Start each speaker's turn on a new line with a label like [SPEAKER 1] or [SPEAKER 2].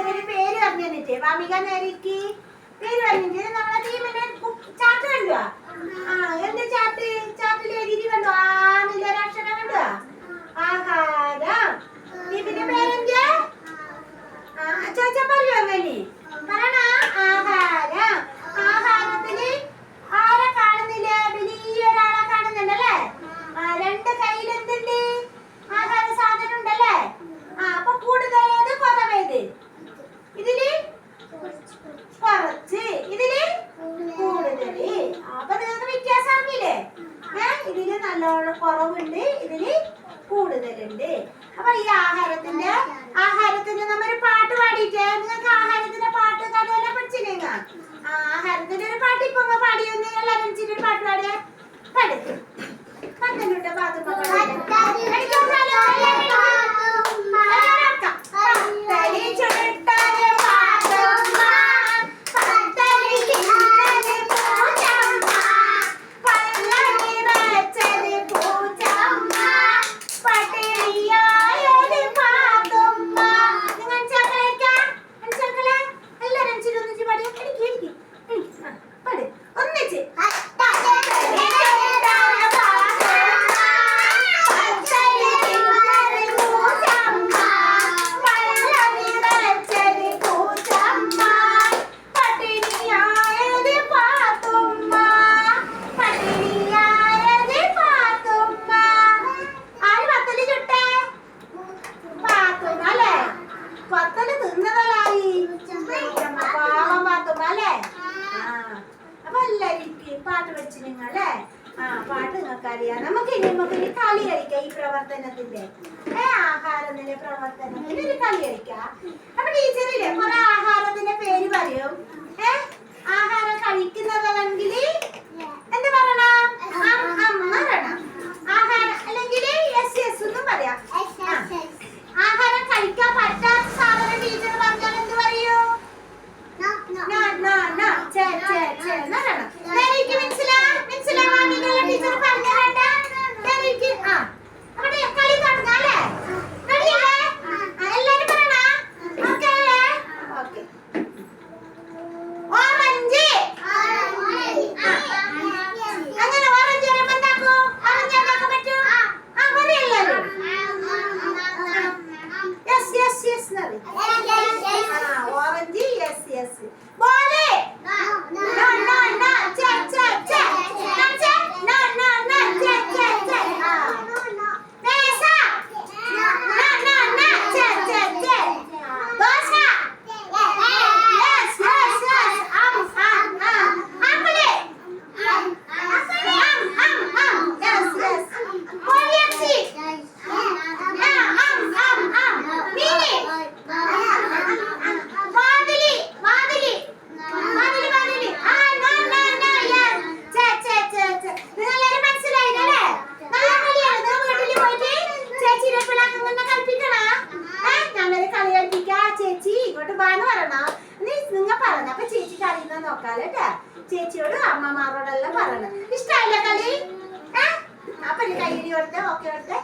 [SPEAKER 1] ടീച്ചറിന് പേര് പറഞ്ഞു തന്നിട്ട് വാമിക നേരിക്ക് പേര് പറഞ്ഞിട്ട് നമ്മളെ ടീമിനെ ചാർട്ട് കണ്ടുവാ. എന്ത് ചാർട്ട്? ചാർട്ടിൽ എഴുതി കണ്ടു ആക്ഷരം കണ്ടുവാ. ആഹാരം. ടീമിന്റെ പേരെന്ത്? ചോദിച്ചാ പറയോ അങ്ങനെ പറയണ? ആഹാരം. ആഹാരത്തിന് ആരെ കാണുന്നില്ല? വലിയൊരാളെ കാണുന്നുണ്ടല്ലേ? രണ്ട് കയ്യിൽ എന്തുണ്ട്? ആഹാര സാധനം ഉണ്ടല്ലേ? അപ്പൊ കൂടുതലേത് കുറവേത്? ഇതില് കുറച്ച്, ഇതില് കൂടുതല്. അപ്പൊ നിങ്ങൾക്ക് വ്യത്യാസമാക്കില്ലേ? ഇതില് നല്ലോണം കുറവുണ്ട്, ഇതില് കൂടുതലുണ്ട്. അപ്പൊ ഈ ആഹാരത്തിന്റെ നമ്മൊരു പാട്ട് പാടിയിട്ട് നിങ്ങൾക്ക് ആഹാരത്തിന്റെ പാട്ട് കഥയെല്ലാം പഠിച്ചില്ലേങ്ങ? ആഹാരത്തിന്റെ ഒരു പാട്ട് ഇപ്പൊ പാടിയൊന്ന് എല്ലാവരും ഒരു പാട്ട് പാടിയേ. പാടും പത്തനൂട്ട പാത്തുമ്മ പാട്ട് പഠിച്ചു നിങ്ങളെ. പാട്ട് നിങ്ങൾക്ക് അറിയാം. നമുക്കിനി കളി കളിക്കാം. ഈ പ്രവർത്തനത്തിന്റെ ആഹാരത്തിന്റെ പ്രവർത്തനത്തിന് ഒരു കളി കളിക്കാം. അപ്പൊ ടീച്ചറില്ലേ കുറെ ആഹാരത്തിന്റെ പേര് പറയും. ആഹാരം കഴിക്കുന്നതാണെങ്കിൽ എന്താ പറയണം? പറയണം. ആഹാരം അല്ലെങ്കിൽ യെസ് യെസ് എന്നും പറയാം. ആഹാരം കഴിക്കാൻ പറ്റാത്ത സാധനം ടീച്ചർ പറഞ്ഞാൽ എന്ത് പറയൂ? ടീച്ചർ പറഞ്ഞ കളി തുടങ്ങാല്ലേ? എല്ലാരും പറയണ? ഓറഞ്ച്. അങ്ങനെ ഓറഞ്ച് വരുമ്പോ എന്താക്കൂ? ഓറഞ്ച് എന്താക്കാൻ പറ്റൂ? പറയല്ലാരും yes yes yes orange yes yes. Ball. അപ്പൊ ചേച്ചിക്ക് അറിയുന്ന നോക്കാലോ. ചേച്ചിയോട് അമ്മമാരോടെല്ലാം പറയണം. ഇഷ്ടമല്ല കളി? അപ്പൊ കൈയടി കൊടുത്തേ. ഓക്കെ കൊടുത്തേ.